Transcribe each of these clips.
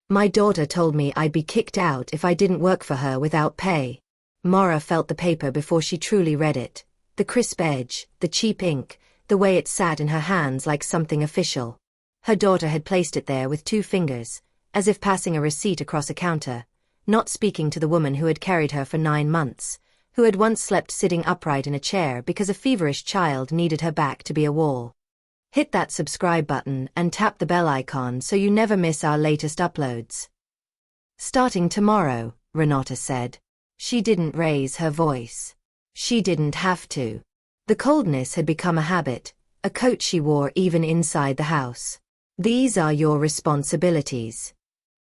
My daughter told me I'd be kicked out if I didn't work for her without pay. Mara felt the paper before she truly read it. The crisp edge, the cheap ink, the way it sat in her hands like something official. Her daughter had placed it there with 2 fingers, as if passing a receipt across a counter, not speaking to the woman who had carried her for 9 months, who had once slept sitting upright in a chair because a feverish child needed her back to be a wall. Hit that subscribe button and tap the bell icon so you never miss our latest uploads. Starting tomorrow, Renata said. She didn't raise her voice. She didn't have to. The coldness had become a habit, a coat she wore even inside the house. These are your responsibilities.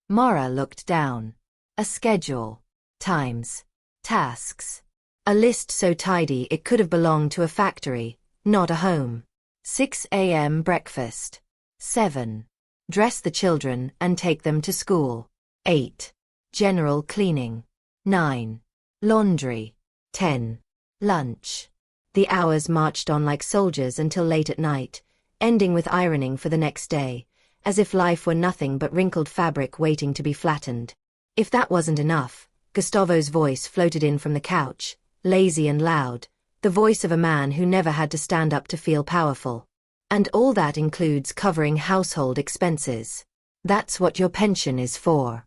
Mara looked down. A schedule. Times. Tasks. A list so tidy it could have belonged to a factory, not a home. 6 a.m. breakfast. 7. Dress the children and take them to school. 8. General cleaning. 9. Laundry. 10. Lunch. The hours marched on like soldiers until late at night, ending with ironing for the next day, as if life were nothing but wrinkled fabric waiting to be flattened. If that wasn't enough, Gustavo's voice floated in from the couch, lazy and loud, the voice of a man who never had to stand up to feel powerful. And all that includes covering household expenses. That's what your pension is for.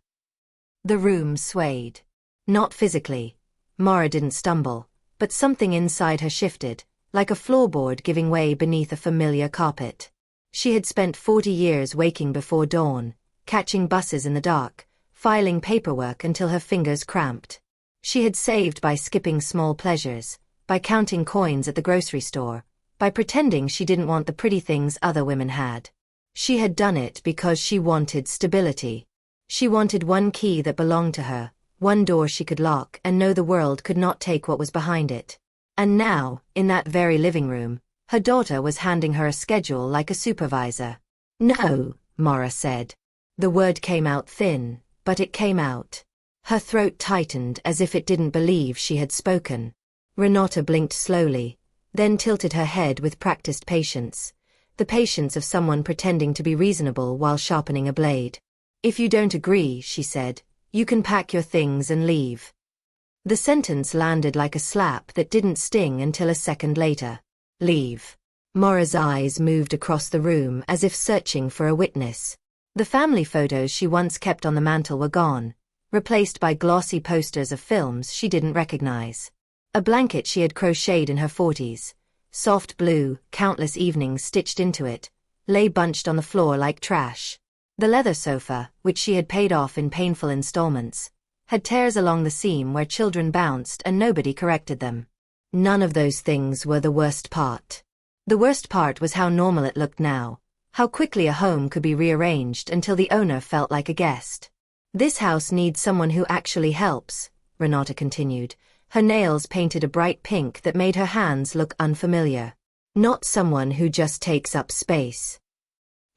The room swayed. Not physically. Mara didn't stumble, but something inside her shifted, like a floorboard giving way beneath a familiar carpet. She had spent 40 years waking before dawn, catching buses in the dark, filing paperwork until her fingers cramped. She had saved by skipping small pleasures, by counting coins at the grocery store, by pretending she didn't want the pretty things other women had. She had done it because she wanted stability. She wanted one key that belonged to her, one door she could lock and know the world could not take what was behind it. And now, in that very living room, her daughter was handing her a schedule like a supervisor. No, Mara said. The word came out thin, but it came out. Her throat tightened as if it didn't believe she had spoken. Renata blinked slowly, then tilted her head with practiced patience, the patience of someone pretending to be reasonable while sharpening a blade. If you don't agree, she said, you can pack your things and leave. The sentence landed like a slap that didn't sting until a second later. Leave. Mara's eyes moved across the room as if searching for a witness. The family photos she once kept on the mantel were gone, replaced by glossy posters of films she didn't recognize. A blanket she had crocheted in her 40s, soft blue, countless evenings stitched into it, lay bunched on the floor like trash. The leather sofa, which she had paid off in painful installments, had tears along the seam where children bounced and nobody corrected them. None of those things were the worst part. The worst part was how normal it looked now, how quickly a home could be rearranged until the owner felt like a guest. This house needs someone who actually helps, Renata continued, her nails painted a bright pink that made her hands look unfamiliar. Not someone who just takes up space.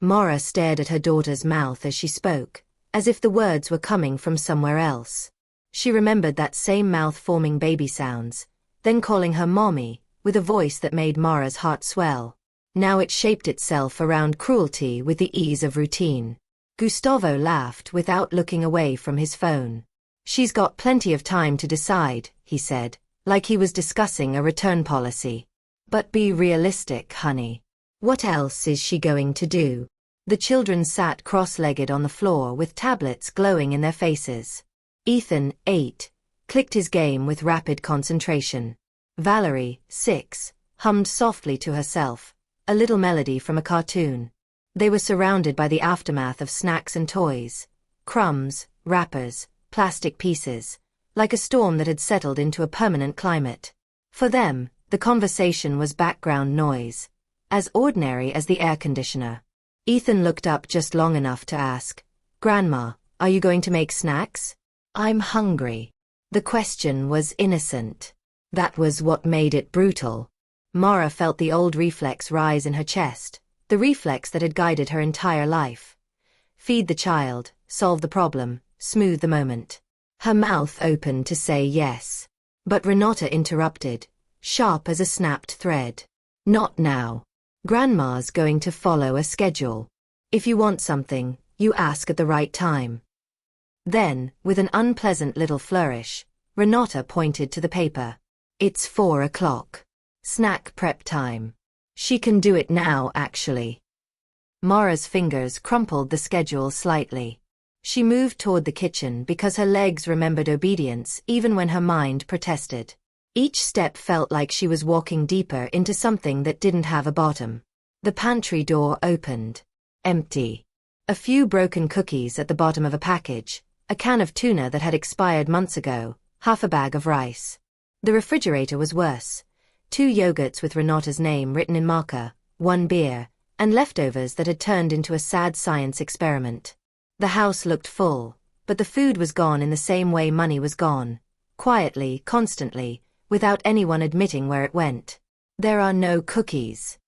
Mara stared at her daughter's mouth as she spoke, as if the words were coming from somewhere else. She remembered that same mouth-forming baby sounds, then calling her mommy, with a voice that made Mara's heart swell. Now it shaped itself around cruelty with the ease of routine. Gustavo laughed without looking away from his phone. She's got plenty of time to decide, he said, like he was discussing a return policy. But be realistic, honey. What else is she going to do? The children sat cross-legged on the floor with tablets glowing in their faces. Ethan, 8, clicked his game with rapid concentration. Valerie, 6, hummed softly to herself, a little melody from a cartoon. They were surrounded by the aftermath of snacks and toys, crumbs, wrappers, plastic pieces, like a storm that had settled into a permanent climate. For them, the conversation was background noise, as ordinary as the air conditioner. Ethan looked up just long enough to ask, "Grandma, are you going to make snacks?" "I'm hungry." The question was innocent. That was what made it brutal. Mara felt the old reflex rise in her chest, the reflex that had guided her entire life. Feed the child, solve the problem, smooth the moment. Her mouth opened to say yes. But Renata interrupted, sharp as a snapped thread. "Not now. Grandma's going to follow a schedule. If you want something, you ask at the right time. Then, with an unpleasant little flourish, Renata pointed to the paper. It's 4 o'clock. Snack prep time. She can do it now, actually. Mara's fingers crumpled the schedule slightly. She moved toward the kitchen because her legs remembered obedience even when her mind protested. Each step felt like she was walking deeper into something that didn't have a bottom. The pantry door opened. Empty. A few broken cookies at the bottom of a package, a can of tuna that had expired months ago, half a bag of rice. The refrigerator was worse. 2 yogurts with Renata's name written in marker, 1 beer, and leftovers that had turned into a sad science experiment. The house looked full, but the food was gone in the same way money was gone. Quietly, constantly, without anyone admitting where it went. There are no cookies.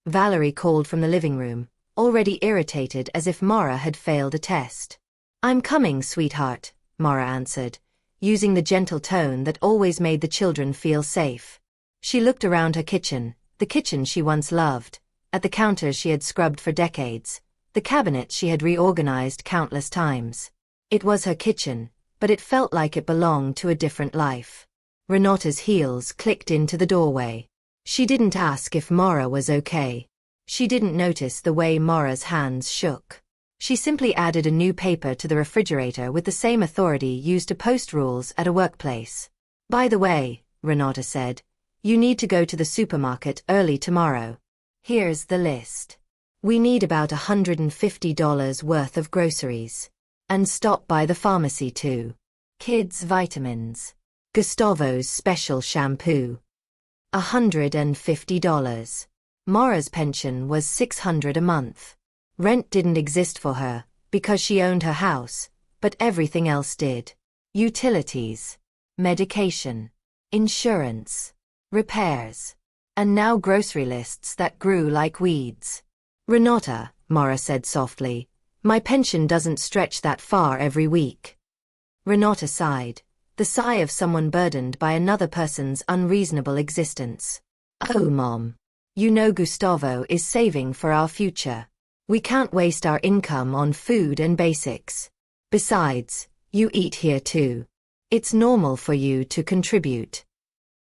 Valerie called from the living room, already irritated as if Mara had failed a test. I'm coming, sweetheart, Mara answered, using the gentle tone that always made the children feel safe. She looked around her kitchen, the kitchen she once loved, at the counters she had scrubbed for decades, the cabinets she had reorganized countless times. It was her kitchen, but it felt like it belonged to a different life. Renata's heels clicked into the doorway. She didn't ask if Mara was okay. She didn't notice the way Mara's hands shook. She simply added a new paper to the refrigerator with the same authority used to post rules at a workplace. By the way, Renata said, you need to go to the supermarket early tomorrow. Here's the list. We need about $150 worth of groceries. And stop by the pharmacy too. Kids' vitamins. Gustavo's special shampoo. $150. Mara's pension was $600 a month. Rent didn't exist for her, because she owned her house, but everything else did. Utilities. Medication. Insurance. Repairs. And now grocery lists that grew like weeds. Renata, Mara said softly, my pension doesn't stretch that far every week. Renata sighed, the sigh of someone burdened by another person's unreasonable existence. Oh, Mom. You know Gustavo is saving for our future. We can't waste our income on food and basics. Besides, you eat here too. It's normal for you to contribute.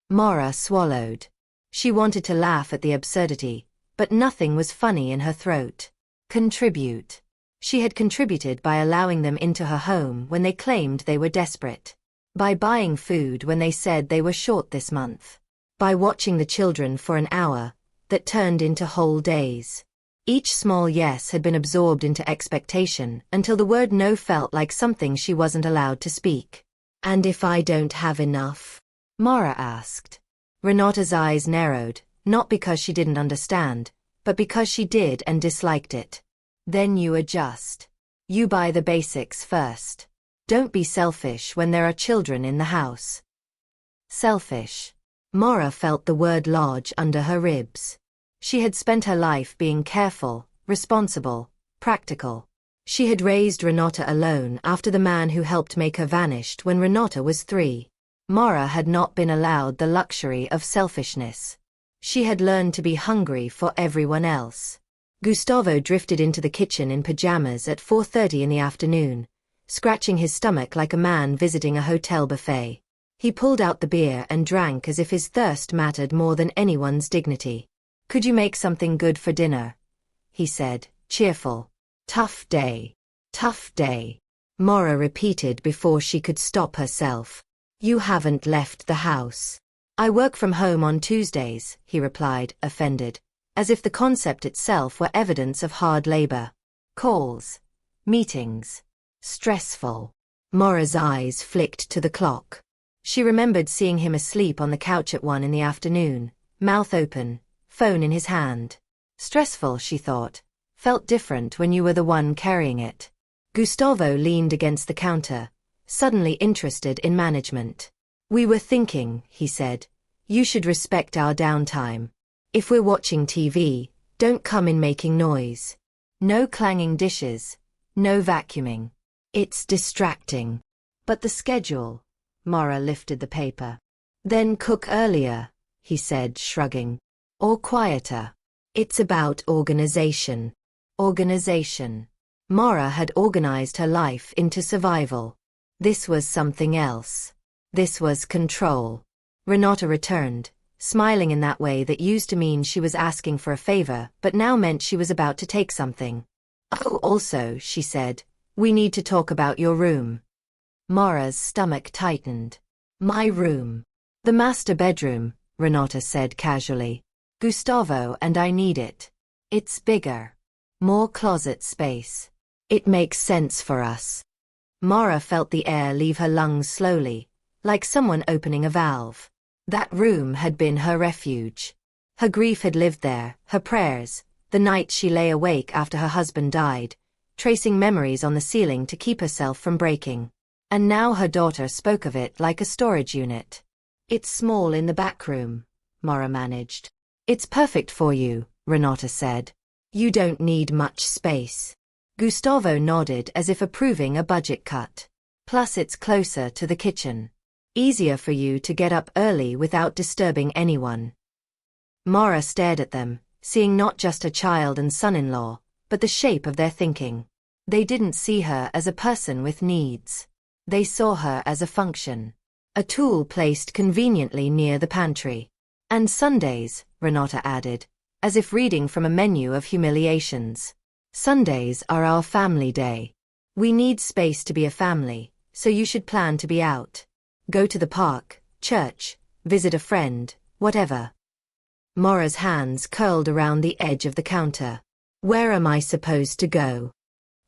Mara swallowed. She wanted to laugh at the absurdity, but nothing was funny in her throat. Contribute. She had contributed by allowing them into her home when they claimed they were desperate. By buying food when they said they were short this month. By watching the children for an hour, that turned into whole days. Each small yes had been absorbed into expectation until the word no felt like something she wasn't allowed to speak. And if I don't have enough? Mara asked. Renata's eyes narrowed, not because she didn't understand, but because she did and disliked it. Then you adjust. You buy the basics first. Don't be selfish when there are children in the house. Selfish. Mara felt the word lodge under her ribs. She had spent her life being careful, responsible, practical. She had raised Renata alone after the man who helped make her vanished when Renata was 3. Mara had not been allowed the luxury of selfishness. She had learned to be hungry for everyone else. Gustavo drifted into the kitchen in pajamas at 4:30 in the afternoon, scratching his stomach like a man visiting a hotel buffet. He pulled out the beer and drank as if his thirst mattered more than anyone's dignity. Could you make something good for dinner? He said, cheerful. Tough day. Tough day. Mara repeated before she could stop herself. You haven't left the house. I work from home on Tuesdays, he replied, offended, as if the concept itself were evidence of hard labor. Calls. Meetings. Stressful. Mara's eyes flicked to the clock. She remembered seeing him asleep on the couch at 1 in the afternoon, mouth open, phone in his hand. Stressful, she thought. Felt different when you were the one carrying it. Gustavo leaned against the counter, suddenly interested in management. We were thinking, he said, you should respect our downtime. If we're watching TV, don't come in making noise. No clanging dishes, no vacuuming. It's distracting. But the schedule. Mara lifted the paper. Then cook earlier, he said, shrugging. Or quieter. It's about organization. Organization. Mara had organized her life into survival. This was something else. This was control. Renata returned, smiling in that way that used to mean she was asking for a favor but now meant she was about to take something. "Oh, also," she said, "we need to talk about your room." Mara's stomach tightened. "My room. The master bedroom," Renata said casually. "Gustavo and I need it. It's bigger. More closet space. It makes sense for us." Mara felt the air leave her lungs slowly, like someone opening a valve. That room had been her refuge. Her grief had lived there, her prayers, the nights she lay awake after her husband died, tracing memories on the ceiling to keep herself from breaking. And now her daughter spoke of it like a storage unit. "It's small in the back room," Mara managed. "It's perfect for you," Renata said. "You don't need much space." Gustavo nodded as if approving a budget cut. "Plus it's closer to the kitchen. Easier for you to get up early without disturbing anyone." Mara stared at them, seeing not just her child and son-in-law, but the shape of their thinking. They didn't see her as a person with needs. They saw her as a function. A tool placed conveniently near the pantry. "And Sundays," Renata added, as if reading from a menu of humiliations. "Sundays are our family day. We need space to be a family, so you should plan to be out. Go to the park, church, visit a friend, whatever." Mara's hands curled around the edge of the counter. "Where am I supposed to go?"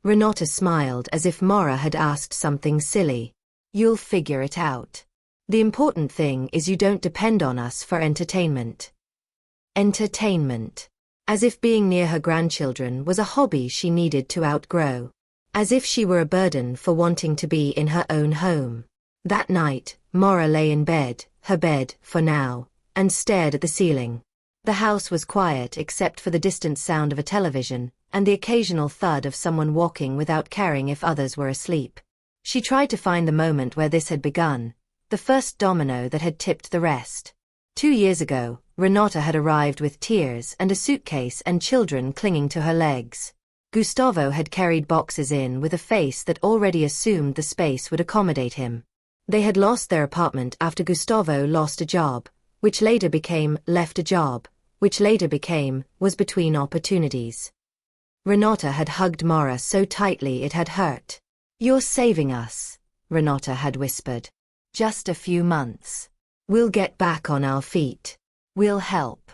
Renata smiled as if Mara had asked something silly. "You'll figure it out. The important thing is you don't depend on us for entertainment." Entertainment. As if being near her grandchildren was a hobby she needed to outgrow. As if she were a burden for wanting to be in her own home. That night, Mara lay in bed, her bed, for now, and stared at the ceiling. The house was quiet except for the distant sound of a television, and the occasional thud of someone walking without caring if others were asleep. She tried to find the moment where this had begun, the first domino that had tipped the rest. 2 years ago, Renata had arrived with tears and a suitcase and children clinging to her legs. Gustavo had carried boxes in with a face that already assumed the space would accommodate him. They had lost their apartment after Gustavo lost a job, which later became left a job, which later became was between opportunities. Renata had hugged Mara so tightly it had hurt. "You're saving us," Renata had whispered. "Just a few months. We'll get back on our feet. We'll help.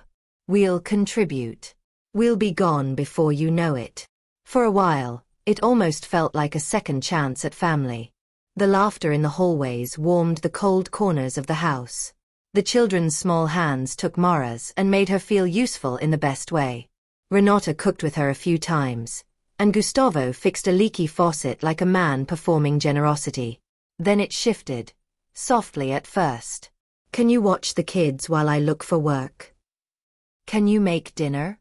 We'll contribute. We'll be gone before you know it." For a while, it almost felt like a second chance at family. The laughter in the hallways warmed the cold corners of the house. The children's small hands took Mara's and made her feel useful in the best way. Renata cooked with her a few times, and Gustavo fixed a leaky faucet like a man performing generosity. Then it shifted, softly at first. "Can you watch the kids while I look for work? Can you make dinner?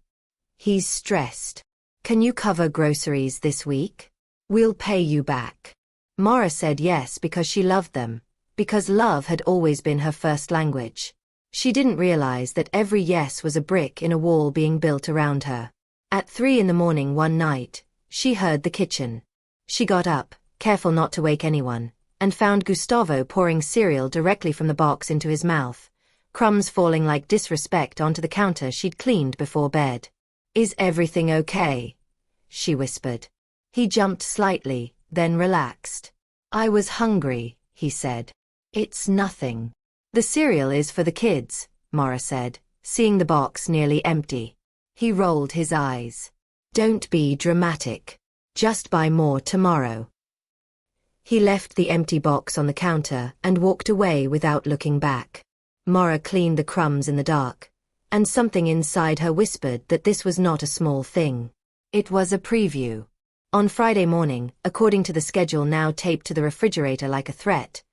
He's stressed. Can you cover groceries this week? We'll pay you back." Mara said yes because she loved them, because love had always been her first language. She didn't realize that every yes was a brick in a wall being built around her. At 3 in the morning one night, she heard the kitchen. She got up, careful not to wake anyone, and found Gustavo pouring cereal directly from the box into his mouth, crumbs falling like disrespect onto the counter she'd cleaned before bed. "Is everything okay?" she whispered. He jumped slightly, then relaxed. "I was hungry," he said. "It's nothing." "The cereal is for the kids," Mara said, seeing the box nearly empty. He rolled his eyes. "Don't be dramatic. Just buy more tomorrow." He left the empty box on the counter and walked away without looking back. Mara cleaned the crumbs in the dark, and something inside her whispered that this was not a small thing. It was a preview. On Friday morning, according to the schedule now taped to the refrigerator like a threat,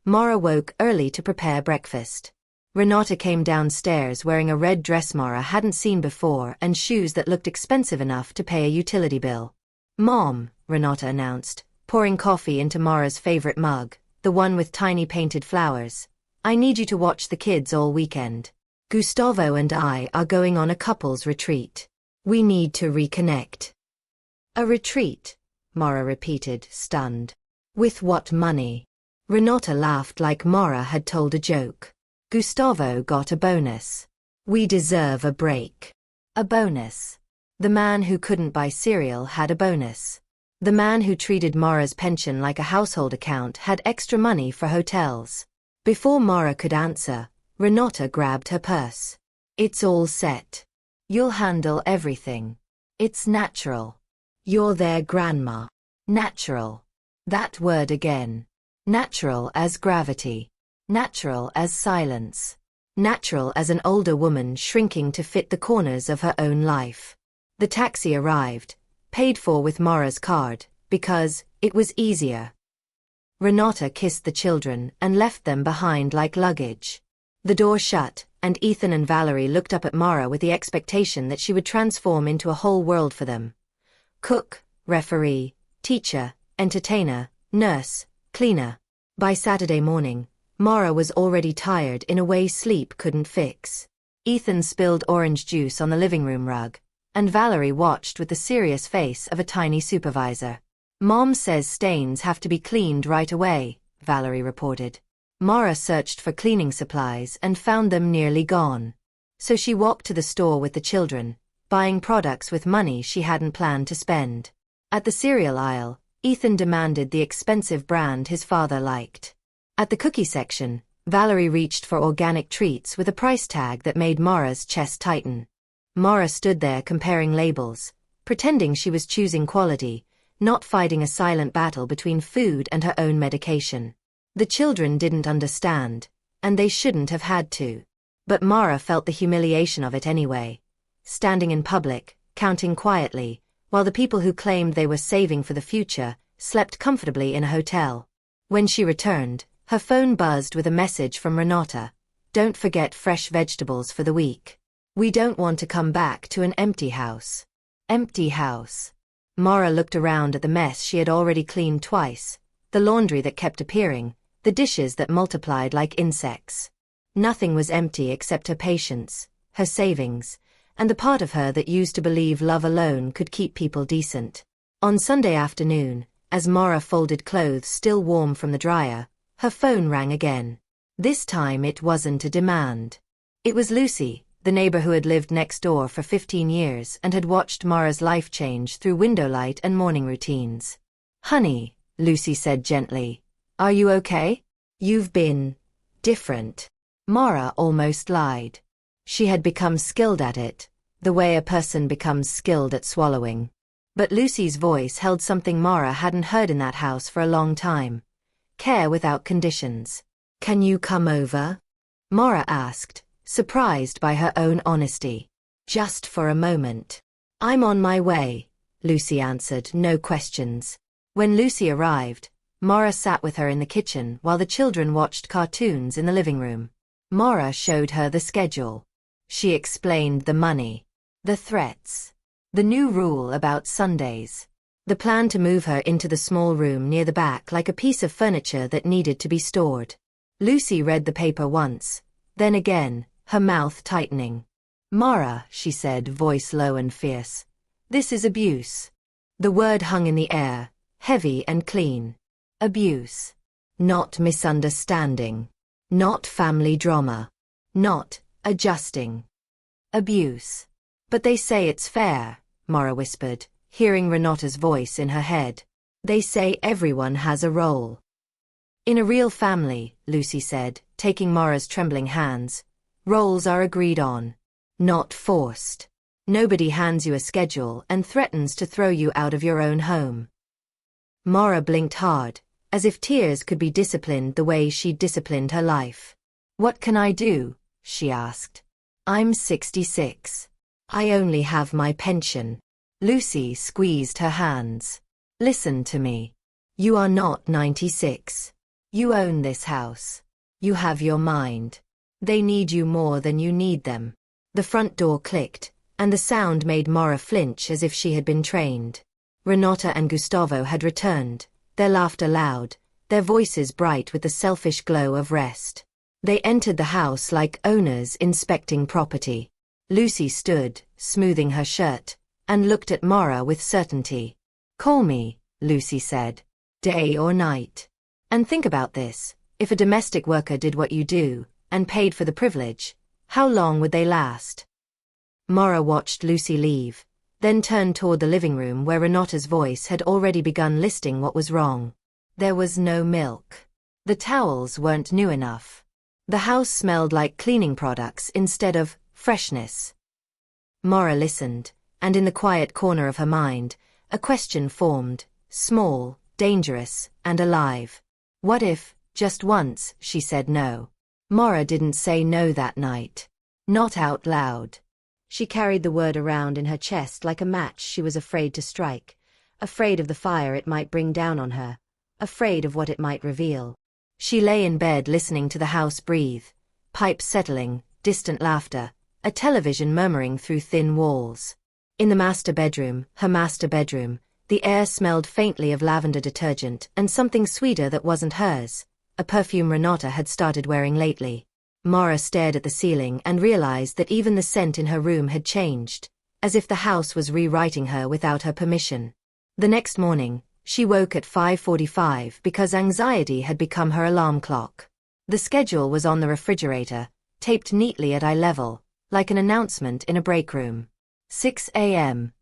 Mara woke early to prepare breakfast. Renata came downstairs wearing a red dress Mara hadn't seen before and shoes that looked expensive enough to pay a utility bill. "Mom," Renata announced, pouring coffee into Mara's favorite mug, the one with tiny painted flowers. "I need you to watch the kids all weekend. Gustavo and I are going on a couples retreat. We need to reconnect." "A retreat?" Mora repeated, stunned. With what money? Renata laughed like Mora had told a joke. Gustavo got a bonus. We deserve a break. A bonus. The man who couldn't buy cereal had a bonus. The man who treated Mora's pension like a household account had extra money for hotels. Before Mora could answer, Renata grabbed her purse. It's all set. You'll handle everything. It's natural. You're their grandma. Natural. That word again. Natural as gravity. Natural as silence. Natural as an older woman shrinking to fit the corners of her own life. The taxi arrived, paid for with Mora's card, because it was easier. Renata kissed the children and left them behind like luggage. The door shut, and Ethan and Valerie looked up at Mora with the expectation that she would transform into a whole world for them. Cook, referee, teacher, entertainer, nurse, cleaner. By Saturday morning, Mora was already tired in a way sleep couldn't fix. Ethan spilled orange juice on the living room rug, and Valerie watched with the serious face of a tiny supervisor. Mom says stains have to be cleaned right away, Valerie reported. Mora searched for cleaning supplies and found them nearly gone. So she walked to the store with the children, buying products with money she hadn't planned to spend. At the cereal aisle, Ethan demanded the expensive brand his father liked. At the cookie section, Valerie reached for organic treats with a price tag that made Mora's chest tighten. Mora stood there comparing labels, pretending she was choosing quality, not fighting a silent battle between food and her own medication. The children didn't understand, and they shouldn't have had to. But Mora felt the humiliation of it anyway. Standing in public, counting quietly, while the people who claimed they were saving for the future slept comfortably in a hotel. When she returned, her phone buzzed with a message from Renata. Don't forget fresh vegetables for the week. We don't want to come back to an empty house. Empty house. Mora looked around at the mess she had already cleaned twice, the laundry that kept appearing, the dishes that multiplied like insects. Nothing was empty except her patience, her savings, and the part of her that used to believe love alone could keep people decent. On Sunday afternoon, as Mora folded clothes still warm from the dryer, her phone rang again. This time it wasn't a demand. It was Lucy, the neighbor who had lived next door for 15 years and had watched Mora's life change through window light and morning routines. Honey, Lucy said gently, are you okay? You've been different. Mora almost lied. She had become skilled at it, the way a person becomes skilled at swallowing. But Lucy's voice held something Mora hadn't heard in that house for a long time. Care without conditions. Can you come over? Mora asked, surprised by her own honesty. Just for a moment. I'm on my way, Lucy answered, no questions. When Lucy arrived, Mora sat with her in the kitchen while the children watched cartoons in the living room. Mora showed her the schedule. She explained the money, the threats, the new rule about Sundays, the plan to move her into the small room near the back like a piece of furniture that needed to be stored. Lucy read the paper once, then again, her mouth tightening. Mora, she said, voice low and fierce. This is abuse. The word hung in the air, heavy and clean. Abuse. Not misunderstanding. Not family drama. Not adjusting. Abuse. But they say it's fair, Mora whispered, hearing Renata's voice in her head. They say everyone has a role. In a real family, Lucy said, taking Mora's trembling hands, roles are agreed on. Not forced. Nobody hands you a schedule and threatens to throw you out of your own home. Mora blinked hard, as if tears could be disciplined the way she'd disciplined her life. What can I do? She asked. I'm 66. I only have my pension. Lucy squeezed her hands. Listen to me. You are not 96. You own this house. You have your mind. They need you more than you need them. The front door clicked, and the sound made Mora flinch as if she had been trained. Renata and Gustavo had returned, their laughter loud, their voices bright with the selfish glow of rest. They entered the house like owners inspecting property. Lucy stood, smoothing her shirt, and looked at Mora with certainty. Call me, Lucy said. Day or night. And think about this, if a domestic worker did what you do, and paid for the privilege, how long would they last? Maura watched Lucy leave, then turned toward the living room where Renata's voice had already begun listing what was wrong. There was no milk. The towels weren't new enough. The house smelled like cleaning products instead of freshness. Maura listened, and in the quiet corner of her mind, a question formed, small, dangerous, and alive. What if, just once, she said no? Maura didn't say no that night. Not out loud. She carried the word around in her chest like a match she was afraid to strike, afraid of the fire it might bring down on her, afraid of what it might reveal. She lay in bed listening to the house breathe, pipes settling, distant laughter, a television murmuring through thin walls. In the master bedroom, her master bedroom, the air smelled faintly of lavender detergent and something sweeter that wasn't hers, a perfume Renata had started wearing lately. Maura stared at the ceiling and realized that even the scent in her room had changed, as if the house was rewriting her without her permission. The next morning, she woke at 5:45 because anxiety had become her alarm clock. The schedule was on the refrigerator, taped neatly at eye level, like an announcement in a break room. 6 a.m.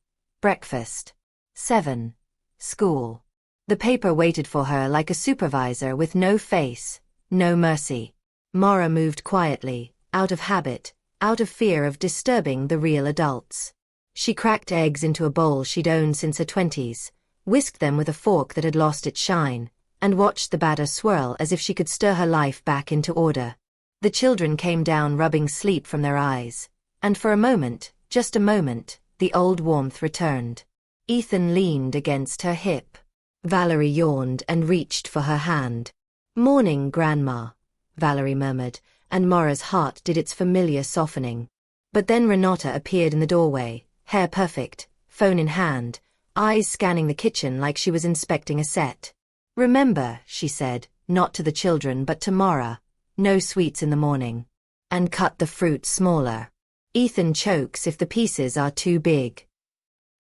Breakfast. 7. School. The paper waited for her like a supervisor with no face, no mercy. Maura moved quietly, out of habit, out of fear of disturbing the real adults. She cracked eggs into a bowl she'd owned since her 20s, whisked them with a fork that had lost its shine, and watched the batter swirl as if she could stir her life back into order. The children came down rubbing sleep from their eyes, and for a moment, just a moment, the old warmth returned. Ethan leaned against her hip. Valerie yawned and reached for her hand. "Morning, Grandma," Valerie murmured, and Maura's heart did its familiar softening. But then Renata appeared in the doorway, hair perfect, phone in hand, eyes scanning the kitchen like she was inspecting a set. "Remember," she said, not to the children but to Maura, "no sweets in the morning. And cut the fruit smaller. Ethan chokes if the pieces are too big."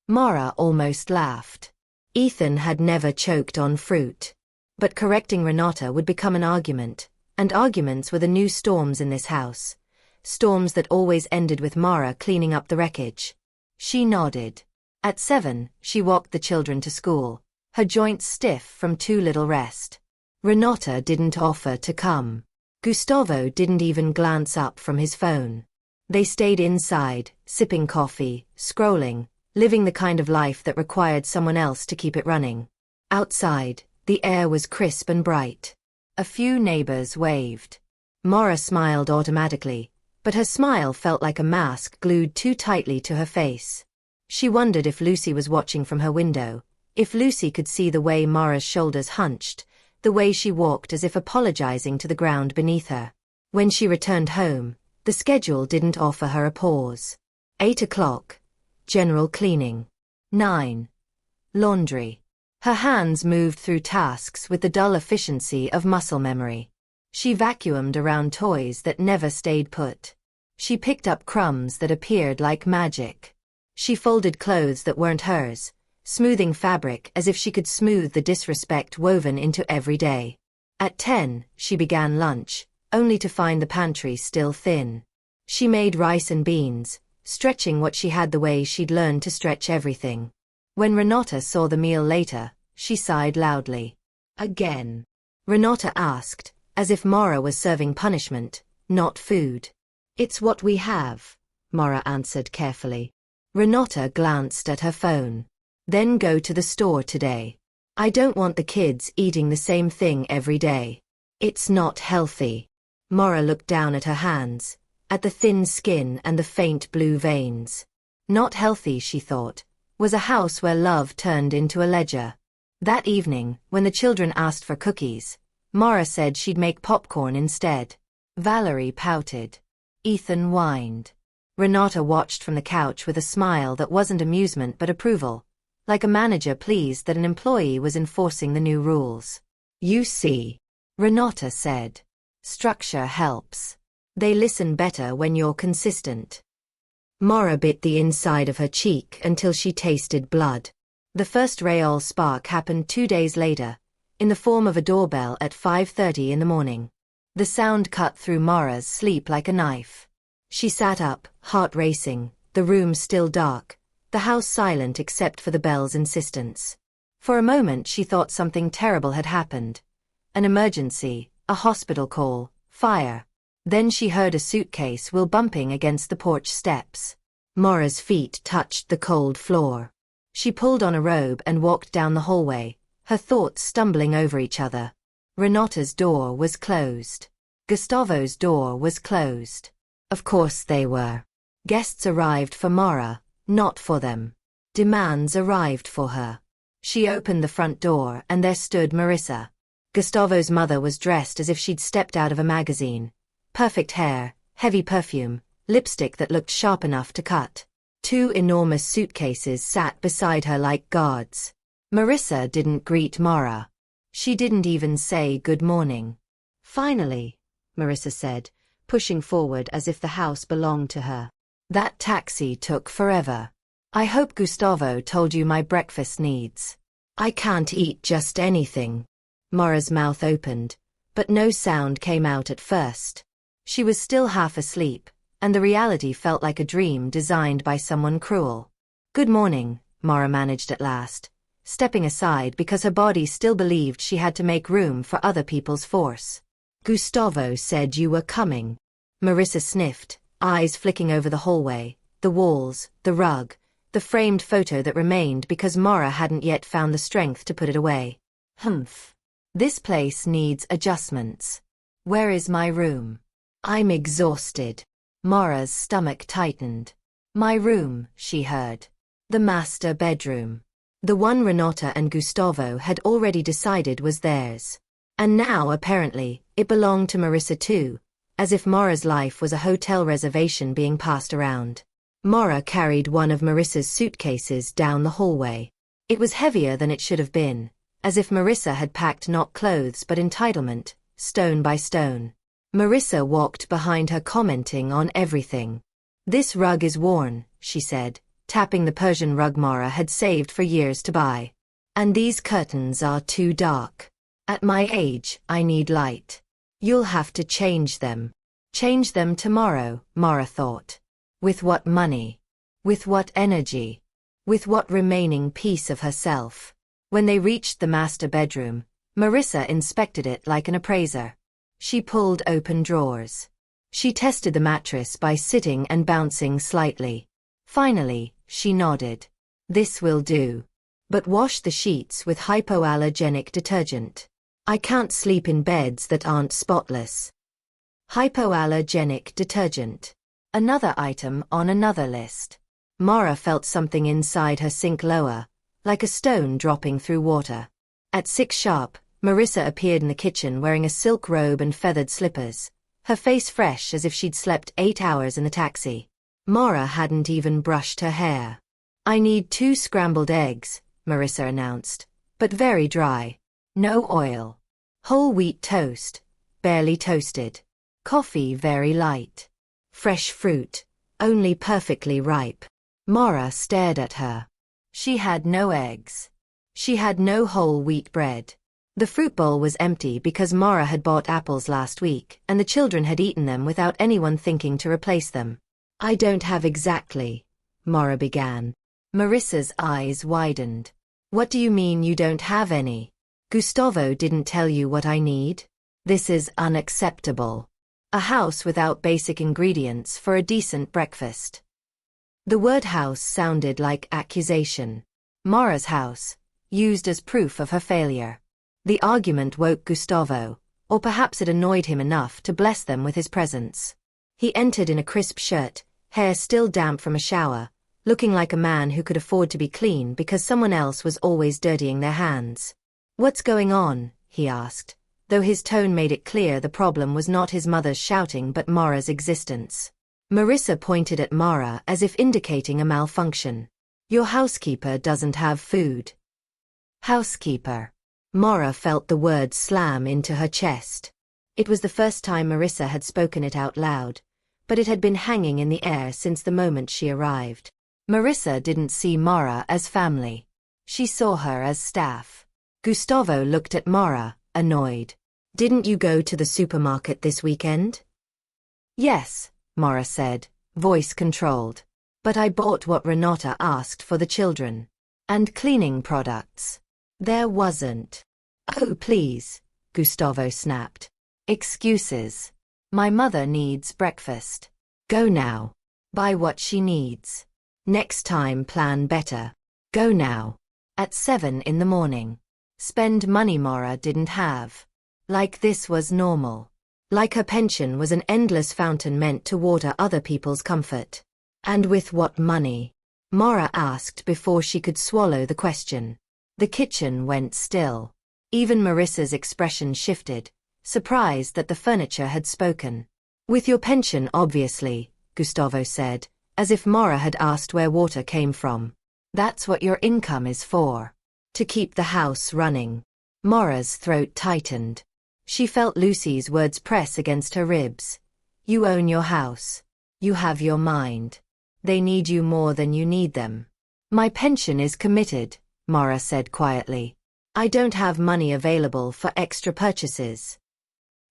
Maura almost laughed. Ethan had never choked on fruit. But correcting Renata would become an argument, and arguments were the new storms in this house, storms that always ended with Maura cleaning up the wreckage. She nodded. At 7, she walked the children to school, her joints stiff from too little rest. Renata didn't offer to come. Gustavo didn't even glance up from his phone. They stayed inside, sipping coffee, scrolling, living the kind of life that required someone else to keep it running. Outside, the air was crisp and bright. A few neighbors waved. Maura smiled automatically, but her smile felt like a mask glued too tightly to her face. She wondered if Lucy was watching from her window, if Lucy could see the way Maura's shoulders hunched, the way she walked as if apologizing to the ground beneath her. When she returned home, the schedule didn't offer her a pause. 8 o'clock. General cleaning. 9. Laundry. Her hands moved through tasks with the dull efficiency of muscle memory. She vacuumed around toys that never stayed put. She picked up crumbs that appeared like magic. She folded clothes that weren't hers, smoothing fabric as if she could smooth the disrespect woven into every day. At 10, she began lunch, only to find the pantry still thin. She made rice and beans, stretching what she had the way she'd learned to stretch everything. When Renata saw the meal later, she sighed loudly. "Again?" Renata asked, as if Maura was serving punishment, not food. "It's what we have," Maura answered carefully. Renata glanced at her phone. "Then go to the store today. I don't want the kids eating the same thing every day. It's not healthy." Maura looked down at her hands, at the thin skin and the faint blue veins. Not healthy, she thought, was a house where love turned into a ledger. That evening, when the children asked for cookies, Maura said she'd make popcorn instead. Valerie pouted. Ethan whined. Renata watched from the couch with a smile that wasn't amusement but approval, like a manager pleased that an employee was enforcing the new rules. "You see," Renata said. "Structure helps. They listen better when you're consistent." Maura bit the inside of her cheek until she tasted blood. The first Rayol spark happened 2 days later, in the form of a doorbell at 5:30 in the morning. The sound cut through Mara's sleep like a knife. She sat up, heart racing, the room still dark, the house silent except for the bell's insistence. For a moment she thought something terrible had happened. An emergency, a hospital call, fire. Then she heard a suitcase wheel bumping against the porch steps. Mara's feet touched the cold floor. She pulled on a robe and walked down the hallway, her thoughts stumbling over each other. Renata's door was closed. Gustavo's door was closed. Of course they were. Guests arrived for Mara, not for them. Demands arrived for her. She opened the front door and there stood Marissa. Gustavo's mother was dressed as if she'd stepped out of a magazine. Perfect hair, heavy perfume, lipstick that looked sharp enough to cut. 2 enormous suitcases sat beside her like guards. Marissa didn't greet Mara. She didn't even say good morning. "Finally," Marissa said, pushing forward as if the house belonged to her. "That taxi took forever. I hope Gustavo told you my breakfast needs." "I can't eat just anything." Mara's mouth opened, but no sound came out at first. She was still half asleep, and the reality felt like a dream designed by someone cruel. "Good morning," Mara managed at last, stepping aside because her body still believed she had to make room for other people's force. "Gustavo said you were coming." Marissa sniffed, eyes flicking over the hallway, the walls, the rug, the framed photo that remained because Mara hadn't yet found the strength to put it away. "Humph. This place needs adjustments. Where is my room?" "I'm exhausted." Mara's stomach tightened. "My room," she heard. The master bedroom. The one Renata and Gustavo had already decided was theirs. And now, apparently, it belonged to Marissa too, as if Mara's life was a hotel reservation being passed around. Mara carried one of Marissa's suitcases down the hallway. It was heavier than it should have been, as if Marissa had packed not clothes but entitlement, stone by stone. Marissa walked behind her, commenting on everything. "This rug is worn," she said, tapping the Persian rug Mara had saved for years to buy. "And these curtains are too dark. At my age, I need light. You'll have to change them." Change them tomorrow, Mara thought. With what money? With what energy? With what remaining piece of herself? When they reached the master bedroom, Marissa inspected it like an appraiser. She pulled open drawers. She tested the mattress by sitting and bouncing slightly. Finally, she nodded. "This will do. But wash the sheets with hypoallergenic detergent. I can't sleep in beds that aren't spotless." Hypoallergenic detergent. Another item on another list. Mara felt something inside her sink lower, like a stone dropping through water. At 6 sharp, Marissa appeared in the kitchen wearing a silk robe and feathered slippers, her face fresh as if she'd slept 8 hours in the taxi. Mara hadn't even brushed her hair. "I need 2 scrambled eggs," Marissa announced, "but very dry. No oil. Whole wheat toast, barely toasted. Coffee very light. Fresh fruit, only perfectly ripe." Mara stared at her. She had no eggs. She had no whole wheat bread. The fruit bowl was empty because Mara had bought apples last week, and the children had eaten them without anyone thinking to replace them. "I don't have exactly," Mara began. Marissa's eyes widened. "What do you mean you don't have any? Gustavo didn't tell you what I need? This is unacceptable. A house without basic ingredients for a decent breakfast." The word house sounded like accusation. Mara's house, used as proof of her failure. The argument woke Gustavo, or perhaps it annoyed him enough to bless them with his presence. He entered in a crisp shirt, hair still damp from a shower, looking like a man who could afford to be clean because someone else was always dirtying their hands. "What's going on?" he asked, though his tone made it clear the problem was not his mother's shouting but Mara's existence. Marissa pointed at Mara as if indicating a malfunction. "Your housekeeper doesn't have food." Housekeeper. Mara felt the word slam into her chest. It was the first time Marissa had spoken it out loud, but it had been hanging in the air since the moment she arrived. Marissa didn't see Mara as family. She saw her as staff. Gustavo looked at Mara, annoyed. Didn't you go to the supermarket this weekend? Yes, Mara said, voice controlled. But I bought what Renata asked for the children. And cleaning products. There wasn't. Oh please, Gustavo snapped. Excuses. My mother needs breakfast. Go now. Buy what she needs. Next time plan better. Go now. At 7 in the morning. Spend money Mara didn't have. Like this was normal. Like her pension was an endless fountain meant to water other people's comfort. And with what money? Mara asked before she could swallow the question. The kitchen went still. Even Marissa's expression shifted, surprised that the furniture had spoken. With your pension obviously, Gustavo said, as if Mara had asked where water came from. That's what your income is for. To keep the house running. Mara's throat tightened. She felt Lucy's words press against her ribs. You own your house. You have your mind. They need you more than you need them. My pension is committed, Mara said quietly. I don't have money available for extra purchases.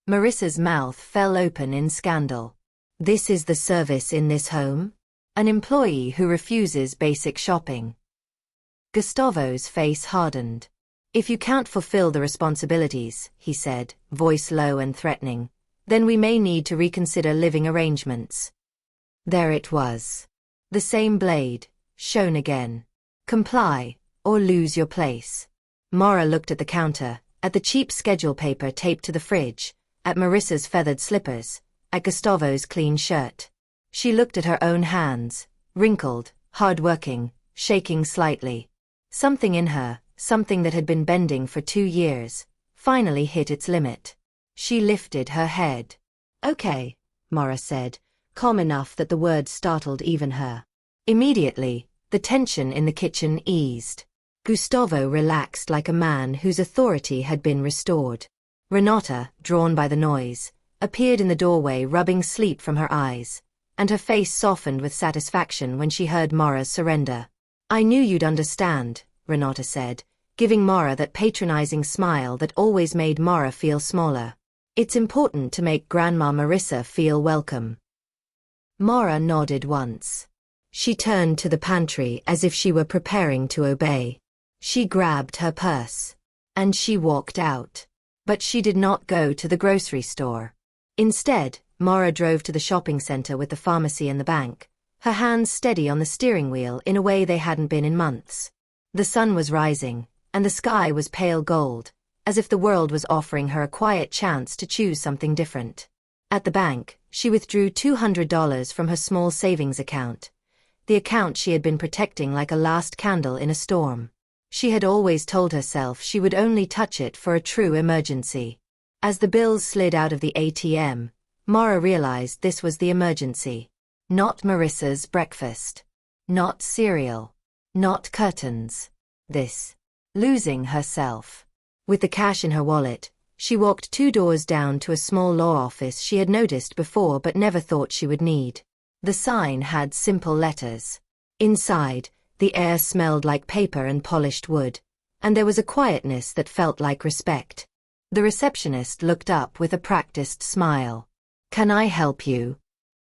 Marissa's mouth fell open in scandal. This is the service in this home? An employee who refuses basic shopping. Gustavo's face hardened. If you can't fulfill the responsibilities, he said, voice low and threatening, then we may need to reconsider living arrangements. There it was. The same blade, shown again. Comply, or lose your place. Mara looked at the counter, at the cheap schedule paper taped to the fridge, at Marissa's feathered slippers, at Gustavo's clean shirt. She looked at her own hands, wrinkled, hard-working, shaking slightly. Something in her, something that had been bending for 2 years, finally hit its limit. She lifted her head. Okay, Mara said, calm enough that the words startled even her. Immediately, the tension in the kitchen eased. Gustavo relaxed like a man whose authority had been restored. Renata, drawn by the noise, appeared in the doorway rubbing sleep from her eyes, and her face softened with satisfaction when she heard Mara's surrender. I knew you'd understand, Renata said, giving Mara that patronizing smile that always made Mara feel smaller. It's important to make Grandma Marissa feel welcome. Mara nodded once. She turned to the pantry as if she were preparing to obey. She grabbed her purse. And she walked out. But she did not go to the grocery store. Instead, Mara drove to the shopping center with the pharmacy and the bank, her hands steady on the steering wheel in a way they hadn't been in months. The sun was rising, and the sky was pale gold, as if the world was offering her a quiet chance to choose something different. At the bank, she withdrew $200 from her small savings account, the account she had been protecting like a last candle in a storm. She had always told herself she would only touch it for a true emergency. As the bills slid out of the ATM, Mara realized this was the emergency. Not Marissa's breakfast. Not cereal. Not curtains. This. Losing herself. With the cash in her wallet, she walked 2 doors down to a small law office she had noticed before but never thought she would need. The sign had simple letters. Inside, the air smelled like paper and polished wood, and there was a quietness that felt like respect. The receptionist looked up with a practiced smile. Can I help you?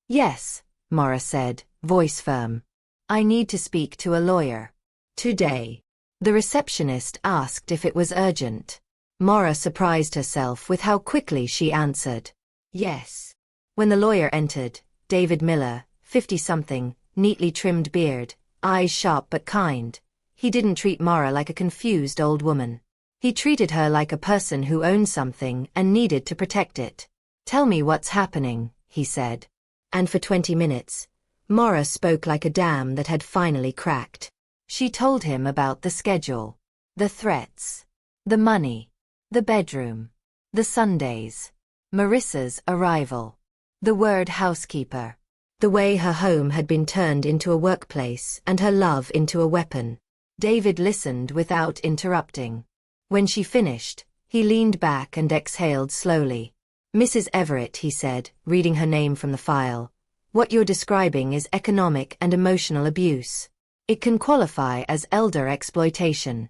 Yes, Mara said, voice firm. I need to speak to a lawyer. Today. The receptionist asked if it was urgent. Mara surprised herself with how quickly she answered. Yes. When the lawyer entered, David Miller, 50-something, neatly trimmed beard, eyes sharp but kind, he didn't treat Mara like a confused old woman. He treated her like a person who owned something and needed to protect it. Tell me what's happening, he said. And for 20 minutes, Mara spoke like a dam that had finally cracked. She told him about the schedule, the threats, the money, the bedroom, the Sundays, Marissa's arrival, the word housekeeper, the way her home had been turned into a workplace and her love into a weapon. David listened without interrupting. When she finished, he leaned back and exhaled slowly. Mrs. Everett, he said, reading her name from the file, what you're describing is economic and emotional abuse. It can qualify as elder exploitation.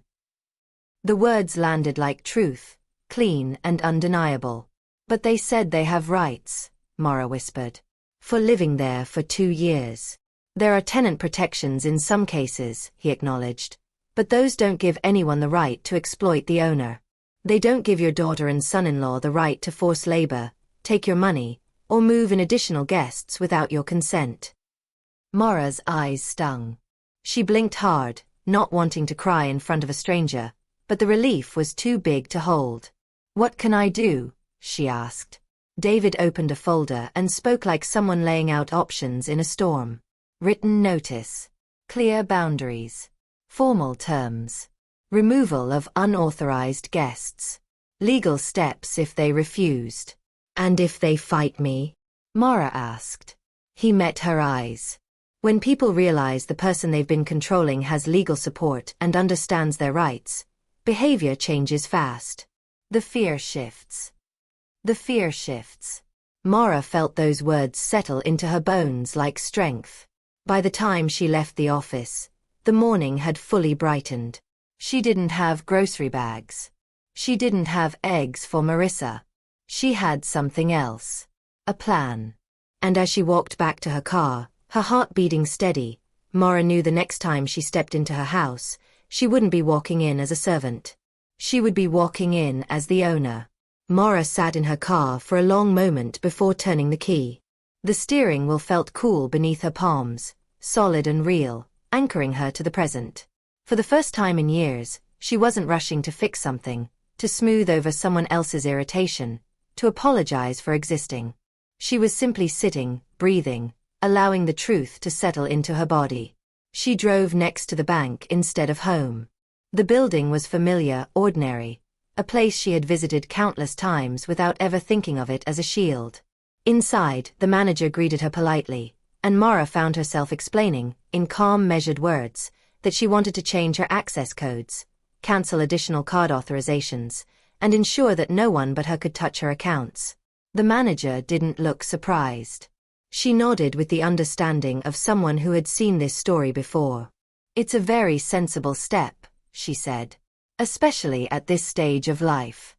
The words landed like truth, clean and undeniable. But they said they have rights, Maura whispered. For living there for 2 years. There are tenant protections in some cases, he acknowledged. But those don't give anyone the right to exploit the owner. They don't give your daughter and son-in-law the right to force labor, take your money, or move in additional guests without your consent. Maura's eyes stung. She blinked hard, not wanting to cry in front of a stranger, but the relief was too big to hold. What can I do? She asked. David opened a folder and spoke like someone laying out options in a storm. Written notice. Clear boundaries. Formal terms. Removal of unauthorized guests. Legal steps if they refused. And if they fight me? Maura asked. He met her eyes. When people realize the person they've been controlling has legal support and understands their rights, behavior changes fast. The fear shifts. The fear shifts. Maura felt those words settle into her bones like strength. By the time she left the office, the morning had fully brightened. She didn't have grocery bags. She didn't have eggs for Marissa. She had something else. A plan. And as she walked back to her car, her heart beating steady, Maura knew the next time she stepped into her house, she wouldn't be walking in as a servant. She would be walking in as the owner. Maura sat in her car for a long moment before turning the key. The steering wheel felt cool beneath her palms, solid and real, anchoring her to the present. For the first time in years, she wasn't rushing to fix something, to smooth over someone else's irritation, to apologize for existing. She was simply sitting, breathing, allowing the truth to settle into her body. She drove next to the bank instead of home. The building was familiar, ordinary, a place she had visited countless times without ever thinking of it as a shield. Inside, the manager greeted her politely, and Maura found herself explaining, in calm, measured words, that she wanted to change her access codes, cancel additional card authorizations, and ensure that no one but her could touch her accounts. The manager didn't look surprised. She nodded with the understanding of someone who had seen this story before. It's a very sensible step, she said. Especially at this stage of life.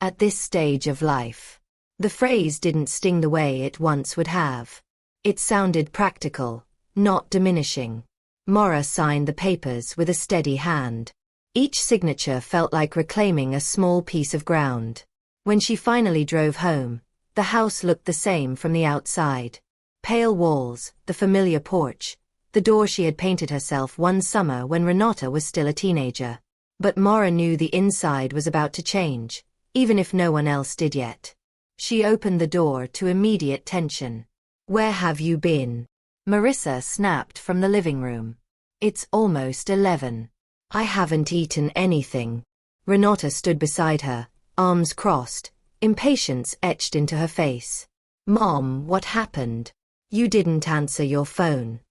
At this stage of life. The phrase didn't sting the way it once would have. It sounded practical, not diminishing. Maura signed the papers with a steady hand. Each signature felt like reclaiming a small piece of ground. When she finally drove home, the house looked the same from the outside. Pale walls, the familiar porch, the door she had painted herself one summer when Renata was still a teenager. But Maura knew the inside was about to change, even if no one else did yet. She opened the door to immediate tension. Where have you been? Marissa snapped from the living room. It's almost 11. I haven't eaten anything. Renata stood beside her, arms crossed, impatience etched into her face. Mom, what happened? You didn't answer your phone.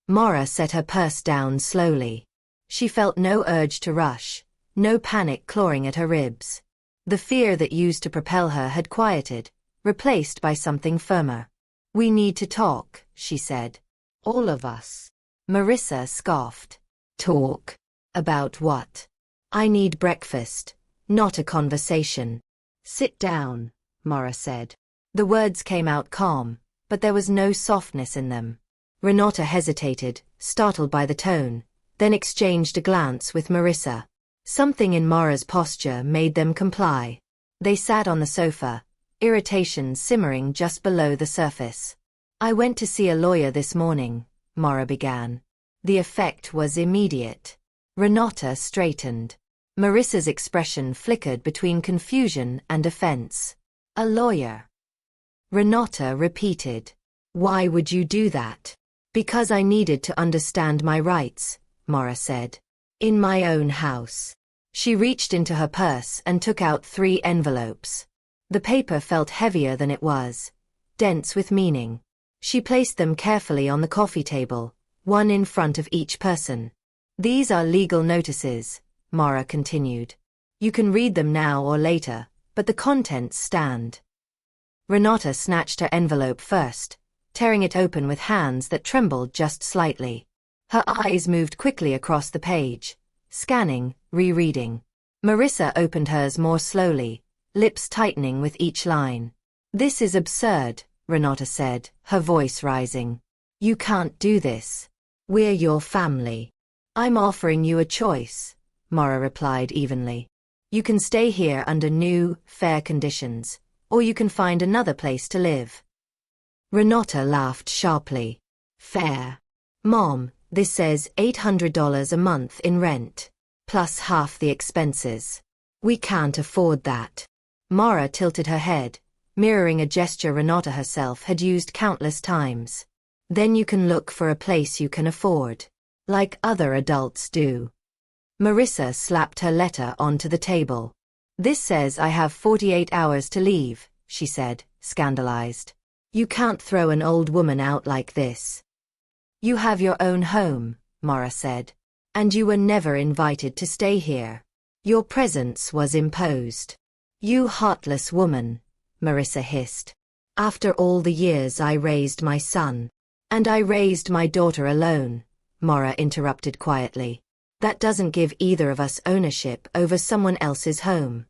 Maura set her purse down slowly. She felt no urge to rush, no panic clawing at her ribs. The fear that used to propel her had quieted, replaced by something firmer. We need to talk, she said. All of us. Marissa scoffed. Talk? About what? I need breakfast, not a conversation. Sit down, Maura said. The words came out calm, but there was no softness in them. Renata hesitated, startled by the tone, then exchanged a glance with Marissa. Something in Maura's posture made them comply. They sat on the sofa, irritation simmering just below the surface. I went to see a lawyer this morning, Maura began. The effect was immediate. Renata straightened. Marissa's expression flickered between confusion and offense. A lawyer. Renata repeated. Why would you do that? Because I needed to understand my rights, Maura said. In my own house. She reached into her purse and took out 3 envelopes. The paper felt heavier than it was, dense with meaning. She placed them carefully on the coffee table, one in front of each person. These are legal notices, Maura continued. You can read them now or later, but the contents stand. Renata snatched her envelope first, tearing it open with hands that trembled just slightly. Her eyes moved quickly across the page, scanning, rereading. Marissa opened hers more slowly, lips tightening with each line. "This is absurd," Renata said, her voice rising. "You can't do this. We're your family." "I'm offering you a choice," Mara replied evenly. "You can stay here under new, fair conditions, or you can find another place to live." Renata laughed sharply. "Fair? Mom, this says $800 a month in rent, plus half the expenses. We can't afford that." Mara tilted her head, mirroring a gesture Renata herself had used countless times. "Then you can look for a place you can afford, like other adults do." Marissa slapped her letter onto the table. "This says I have 48 hours to leave," she said, scandalized. "You can't throw an old woman out like this." "You have your own home," Mara said. "And you were never invited to stay here. Your presence was imposed." "You heartless woman," Marissa hissed. "After all the years I raised my son." "And I raised my daughter alone," Mara interrupted quietly. "That doesn't give either of us ownership over someone else's home."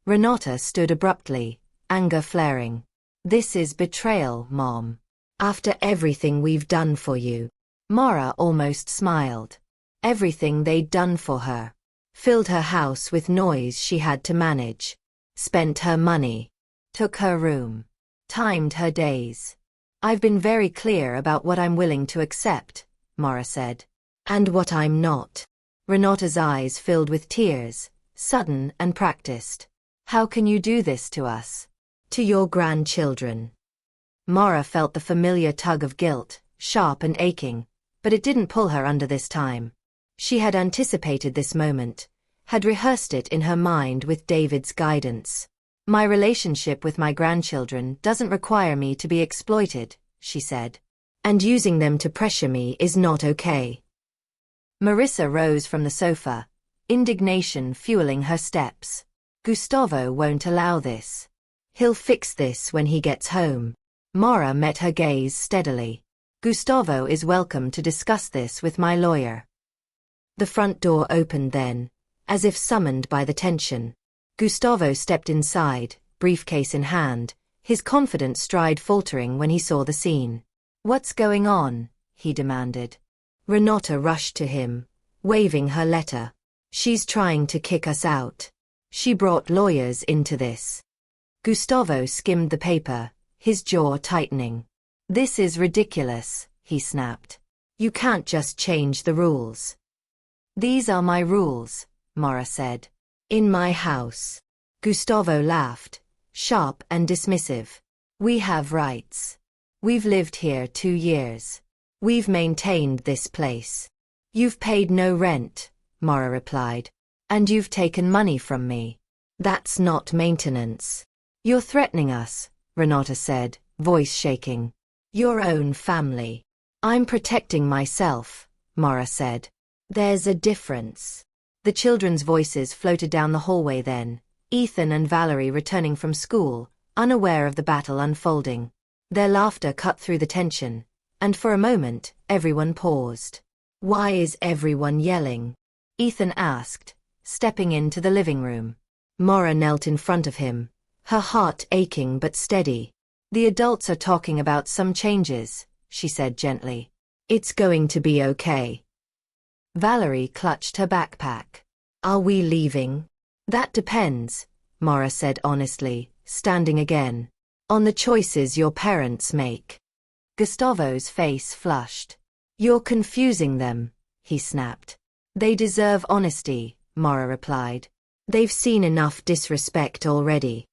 Renata stood abruptly, anger flaring. "This is betrayal, Mom. After everything we've done for you." Mara almost smiled. Everything they'd done for her. Filled her house with noise she had to manage. Spent her money. Took her room. Timed her days. "I've been very clear about what I'm willing to accept," Mara said. "And what I'm not." Renata's eyes filled with tears, sudden and practiced. "How can you do this to us? To your grandchildren?" Mara felt the familiar tug of guilt, sharp and aching, but it didn't pull her under this time. She had anticipated this moment, had rehearsed it in her mind with David's guidance. "My relationship with my grandchildren doesn't require me to be exploited," she said. "And using them to pressure me is not okay." Marissa rose from the sofa, indignation fueling her steps. "Gustavo won't allow this. He'll fix this when he gets home." Mara met her gaze steadily. "Gustavo is welcome to discuss this with my lawyer." The front door opened then, as if summoned by the tension. Gustavo stepped inside, briefcase in hand, his confident stride faltering when he saw the scene. "What's going on?" he demanded. Renata rushed to him, waving her letter. "She's trying to kick us out. She brought lawyers into this." Gustavo skimmed the paper, his jaw tightening. "This is ridiculous," he snapped. "You can't just change the rules." "These are my rules," Mara said. "In my house." Gustavo laughed, sharp and dismissive. "We have rights. We've lived here 2 years. We've maintained this place." "You've paid no rent," Mara replied. "And you've taken money from me. That's not maintenance." "You're threatening us," Renata said, voice shaking. "Your own family." "I'm protecting myself," Mara said. "There's a difference." The children's voices floated down the hallway then, Ethan and Valerie returning from school, unaware of the battle unfolding. Their laughter cut through the tension, and for a moment, everyone paused. "Why is everyone yelling?" Ethan asked, stepping into the living room. Mara knelt in front of him, her heart aching but steady. "The adults are talking about some changes," she said gently. "It's going to be okay." Valerie clutched her backpack. "Are we leaving?" "That depends," Mara said honestly, standing again. "On the choices your parents make." Gustavo's face flushed. "You're confusing them," he snapped. "They deserve honesty," Mara replied. "They've seen enough disrespect already."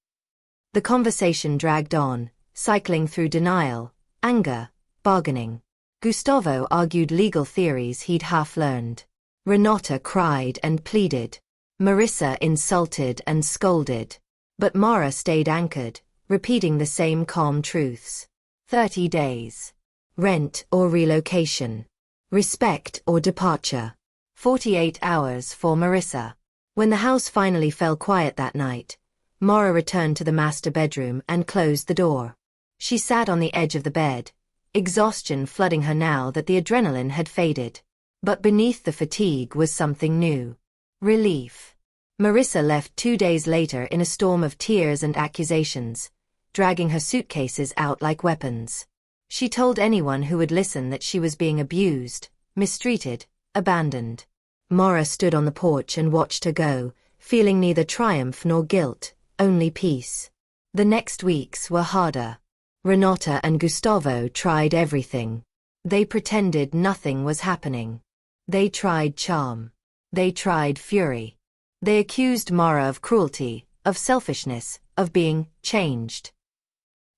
The conversation dragged on, cycling through denial, anger, bargaining. Gustavo argued legal theories he'd half learned. Renata cried and pleaded. Marissa insulted and scolded. But Mara stayed anchored, repeating the same calm truths. 30 days. Rent or relocation. Respect or departure. 48 hours for Marissa. When the house finally fell quiet that night, Mara returned to the master bedroom and closed the door. She sat on the edge of the bed, exhaustion flooding her now that the adrenaline had faded. But beneath the fatigue was something new. Relief. Marissa left 2 days later in a storm of tears and accusations, dragging her suitcases out like weapons. She told anyone who would listen that she was being abused, mistreated, abandoned. Maura stood on the porch and watched her go, feeling neither triumph nor guilt, only peace. The next weeks were harder. Renata and Gustavo tried everything. They pretended nothing was happening. They tried charm. They tried fury. They accused Maura of cruelty, of selfishness, of being changed.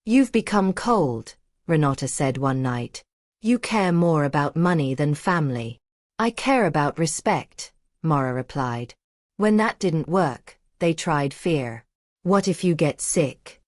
"You've become cold," Renata said one night. "You care more about money than family." "I care about respect," Maura replied. When that didn't work, they tried fear. "What if you get sick?"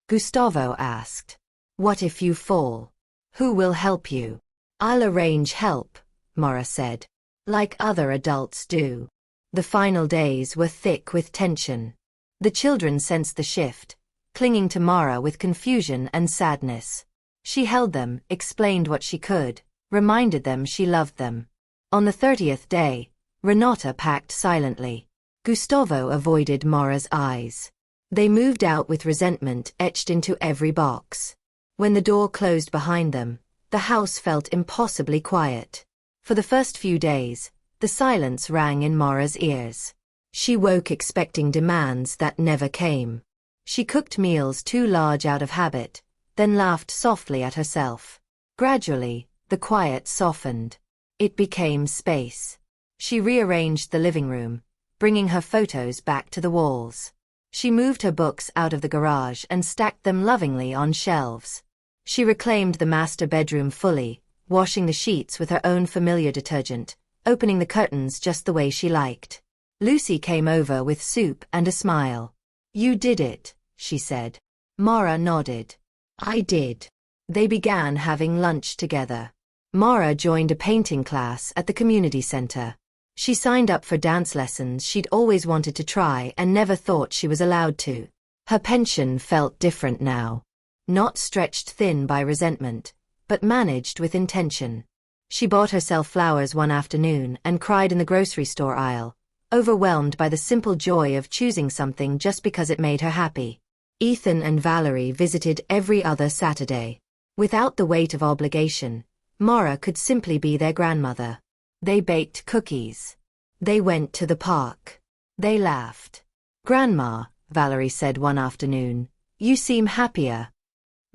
Gustavo asked. "What if you fall? Who will help you?" "I'll arrange help," Maura said. "Like other adults do." The final days were thick with tension. The children sensed the shift, clinging to Maura with confusion and sadness. She held them, explained what she could, reminded them she loved them. On the 30th day, Renata packed silently. Gustavo avoided Maura's eyes. They moved out with resentment etched into every box. When the door closed behind them, the house felt impossibly quiet. For the first few days, the silence rang in Maura's ears. She woke expecting demands that never came. She cooked meals too large out of habit, then laughed softly at herself. Gradually, the quiet softened. It became space. She rearranged the living room, bringing her photos back to the walls. She moved her books out of the garage and stacked them lovingly on shelves. She reclaimed the master bedroom fully, washing the sheets with her own familiar detergent, opening the curtains just the way she liked. Lucy came over with soup and a smile. "You did it," she said. Maura nodded. "I did." They began having lunch together. Maura joined a painting class at the community center. She signed up for dance lessons she'd always wanted to try and never thought she was allowed to. Her pension felt different now. Not stretched thin by resentment, but managed with intention. She bought herself flowers one afternoon and cried in the grocery store aisle, overwhelmed by the simple joy of choosing something just because it made her happy. Ethan and Valerie visited every other Saturday. Without the weight of obligation, Maura could simply be their grandmother. They baked cookies. They went to the park. They laughed. "Grandma," Valerie said one afternoon, "you seem happier."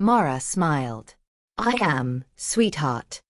Maura smiled. "I am, sweetheart."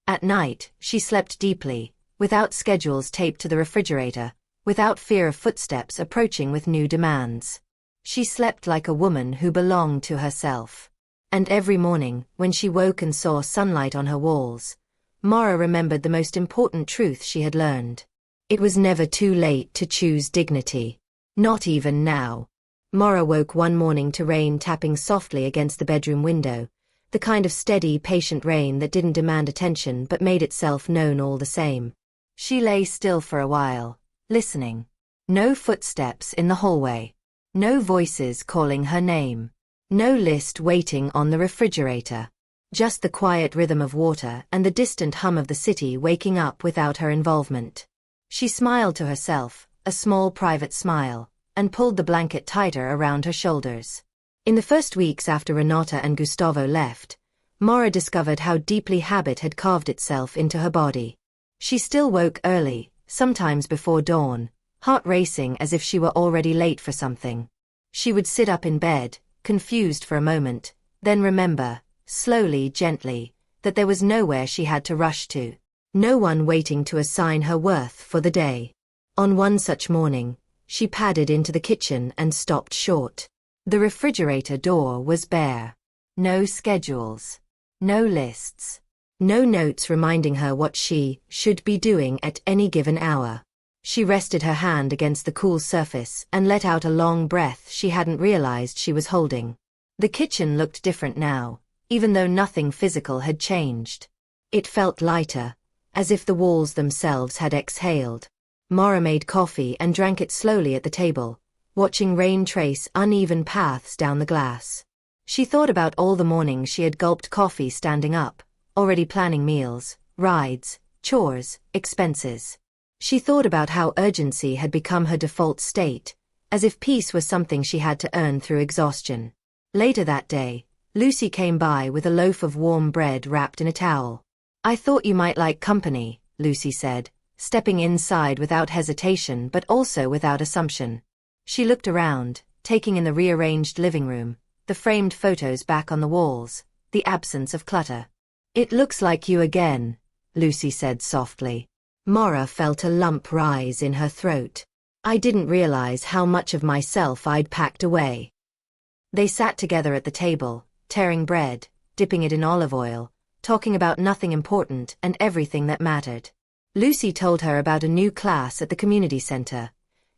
At night, she slept deeply, without schedules taped to the refrigerator, without fear of footsteps approaching with new demands. She slept like a woman who belonged to herself. And every morning, when she woke and saw sunlight on her walls, Maura remembered the most important truth she had learned. It was never too late to choose dignity. Not even now. Maura woke one morning to rain tapping softly against the bedroom window, the kind of steady, patient rain that didn't demand attention but made itself known all the same. She lay still for a while, listening. No footsteps in the hallway. No voices calling her name. No list waiting on the refrigerator. Just the quiet rhythm of water and the distant hum of the city waking up without her involvement. She smiled to herself, a small private smile, and pulled the blanket tighter around her shoulders. In the first weeks after Renata and Gustavo left, Maura discovered how deeply habit had carved itself into her body. She still woke early, sometimes before dawn, heart racing as if she were already late for something. She would sit up in bed, confused for a moment, then remember, slowly, gently, that there was nowhere she had to rush to. No one waiting to assign her worth for the day. On one such morning, she padded into the kitchen and stopped short. The refrigerator door was bare. No schedules. No lists. No notes reminding her what she should be doing at any given hour. She rested her hand against the cool surface and let out a long breath she hadn't realized she was holding. The kitchen looked different now, even though nothing physical had changed. It felt lighter, as if the walls themselves had exhaled. Maura made coffee and drank it slowly at the table, watching rain trace uneven paths down the glass. She thought about all the mornings she had gulped coffee standing up, already planning meals, rides, chores, expenses. She thought about how urgency had become her default state, as if peace was something she had to earn through exhaustion. Later that day, Lucy came by with a loaf of warm bread wrapped in a towel. "I thought you might like company," Lucy said, stepping inside without hesitation but also without assumption. She looked around, taking in the rearranged living room, the framed photos back on the walls, the absence of clutter. "It looks like you again," Lucy said softly. Maura felt a lump rise in her throat. "I didn't realize how much of myself I'd packed away." They sat together at the table, tearing bread, dipping it in olive oil, talking about nothing important and everything that mattered. Lucy told her about a new class at the community center.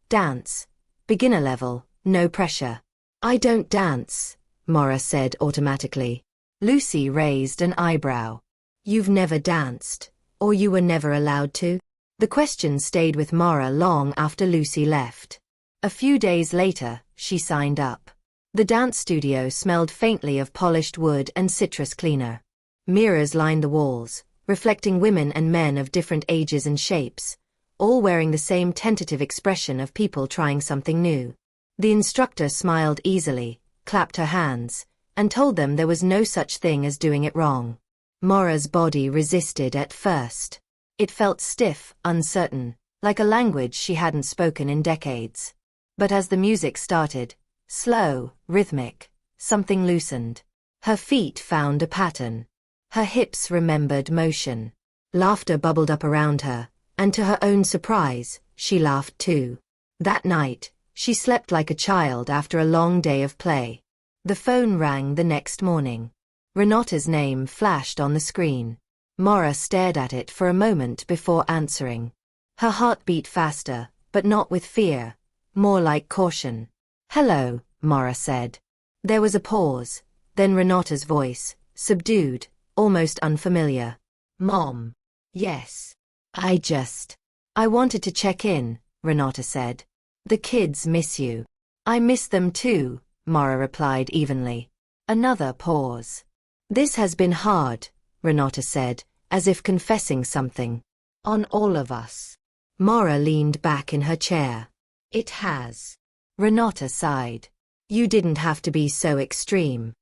Dance. Beginner level, no pressure. "I don't dance," Maura said automatically. Lucy raised an eyebrow. "You've never danced, or you were never allowed to?" The question stayed with Maura long after Lucy left. A few days later, she signed up. The dance studio smelled faintly of polished wood and citrus cleaner. Mirrors lined the walls, reflecting women and men of different ages and shapes, all wearing the same tentative expression of people trying something new. The instructor smiled easily, clapped her hands, and told them there was no such thing as doing it wrong. Maura's body resisted at first. It felt stiff, uncertain, like a language she hadn't spoken in decades. But as the music started, slow, rhythmic, something loosened. Her feet found a pattern. Her hips remembered motion. Laughter bubbled up around her, and to her own surprise, she laughed too. That night, she slept like a child after a long day of play. The phone rang the next morning. Renata's name flashed on the screen. Maura stared at it for a moment before answering. Her heart beat faster, but not with fear, more like caution. "Hello," Maura said. There was a pause, then Renata's voice, subdued, almost unfamiliar. "Mom." "Yes. I wanted to check in," Renata said. "The kids miss you." "I miss them too," Maura replied evenly. Another pause. "This has been hard," Renata said, as if confessing something. "On all of us." Maura leaned back in her chair. "It has." Renata sighed. "You didn't have to be so extreme."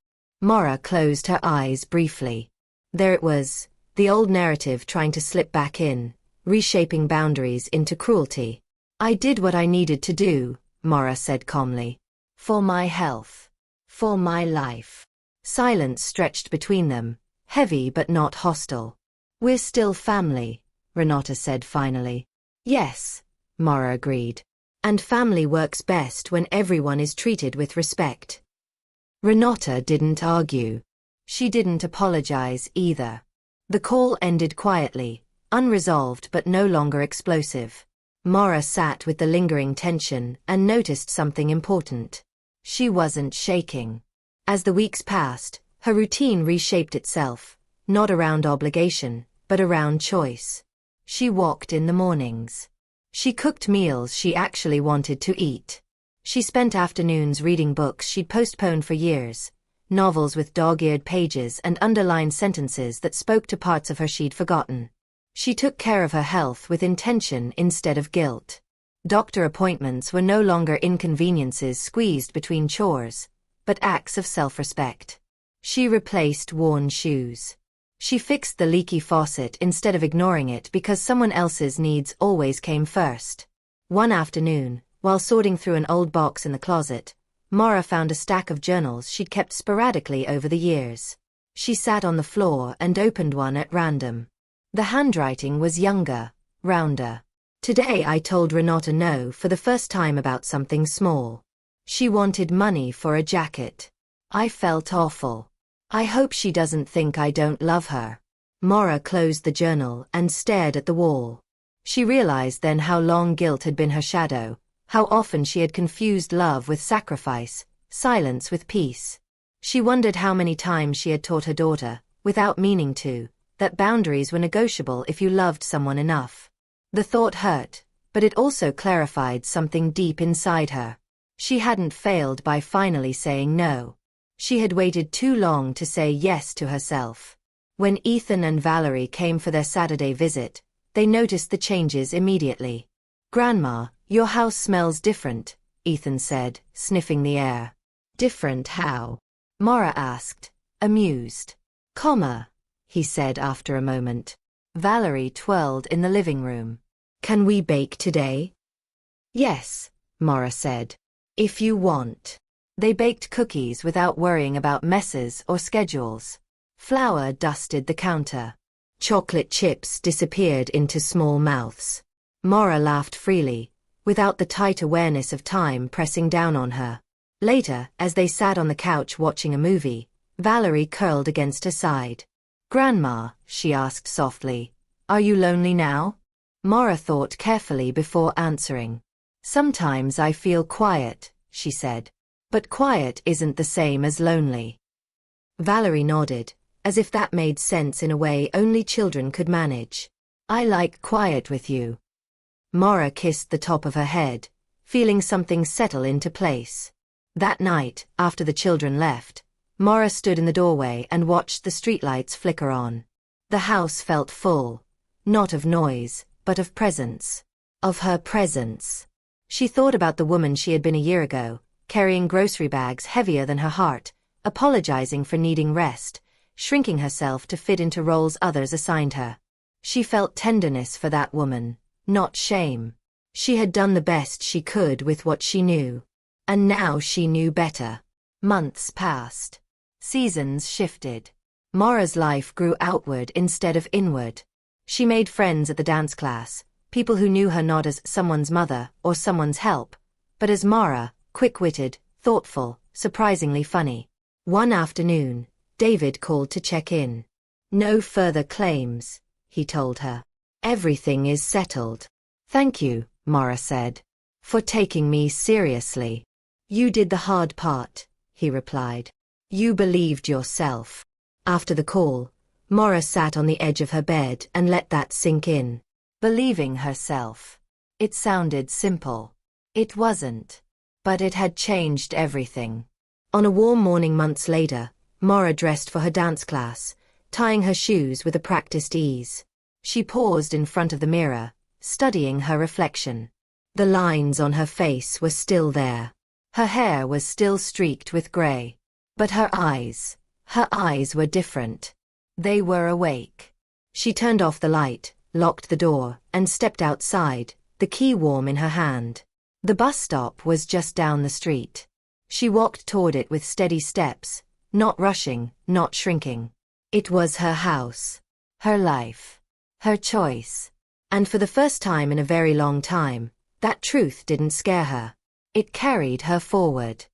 Maura closed her eyes briefly. There it was, the old narrative trying to slip back in, reshaping boundaries into cruelty. "I did what I needed to do," Maura said calmly. "For my health. For my life." Silence stretched between them, heavy but not hostile. "We're still family," Renata said finally. "Yes," Maura agreed. "And family works best when everyone is treated with respect." Renata didn't argue. She didn't apologize either. The call ended quietly, unresolved but no longer explosive. Maura sat with the lingering tension and noticed something important. She wasn't shaking. As the weeks passed, her routine reshaped itself, not around obligation, but around choice. She walked in the mornings. She cooked meals she actually wanted to eat. She spent afternoons reading books she'd postponed for years, novels with dog-eared pages and underlined sentences that spoke to parts of her she'd forgotten. She took care of her health with intention instead of guilt. Doctor appointments were no longer inconveniences squeezed between chores, but acts of self-respect. She replaced worn shoes. She fixed the leaky faucet instead of ignoring it because someone else's needs always came first. One afternoon, while sorting through an old box in the closet, Maura found a stack of journals she'd kept sporadically over the years. She sat on the floor and opened one at random. The handwriting was younger, rounder. "Today I told Renata no for the first time about something small. She wanted money for a jacket. I felt awful. I hope she doesn't think I don't love her." Maura closed the journal and stared at the wall. She realized then how long guilt had been her shadow, how often she had confused love with sacrifice, silence with peace. She wondered how many times she had taught her daughter, without meaning to, that boundaries were negotiable if you loved someone enough. The thought hurt, but it also clarified something deep inside her. She hadn't failed by finally saying no. She had waited too long to say yes to herself. When Ethan and Valerie came for their Saturday visit, they noticed the changes immediately. "Grandma, your house smells different," Ethan said, sniffing the air. "Different how?" Maura asked, amused. "Comma," he said after a moment. Valerie twirled in the living room. "Can we bake today?" "Yes," Maura said. "If you want." They baked cookies without worrying about messes or schedules. Flour dusted the counter. Chocolate chips disappeared into small mouths. Maura laughed freely, without the tight awareness of time pressing down on her. Later, as they sat on the couch watching a movie, Valerie curled against her side. "Grandma," she asked softly, "are you lonely now?" Maura thought carefully before answering. "Sometimes I feel quiet," she said. "But quiet isn't the same as lonely." Valerie nodded, as if that made sense in a way only children could manage. "I like quiet with you." Maura kissed the top of her head, feeling something settle into place. That night, after the children left, Maura stood in the doorway and watched the streetlights flicker on. The house felt full, not of noise, but of presence. Of her presence. She thought about the woman she had been a year ago, carrying grocery bags heavier than her heart, apologizing for needing rest, shrinking herself to fit into roles others assigned her. She felt tenderness for that woman, not shame. She had done the best she could with what she knew. And now she knew better. Months passed. Seasons shifted. Maura's life grew outward instead of inward. She made friends at the dance class, people who knew her not as someone's mother or someone's help, but as Maura, quick-witted, thoughtful, surprisingly funny. One afternoon, David called to check in. "No further claims," he told her. "Everything is settled." "Thank you," Maura said, "for taking me seriously." "You did the hard part," he replied. "You believed yourself." After the call, Maura sat on the edge of her bed and let that sink in. Believing herself. It sounded simple. It wasn't. But it had changed everything. On a warm morning months later, Maura dressed for her dance class, tying her shoes with a practiced ease. She paused in front of the mirror, studying her reflection. The lines on her face were still there. Her hair was still streaked with gray. But her eyes were different. They were awake. She turned off the light, locked the door, and stepped outside, the key warm in her hand. The bus stop was just down the street. She walked toward it with steady steps, not rushing, not shrinking. It was her house, her life, her choice. And for the first time in a very long time, that truth didn't scare her. It carried her forward.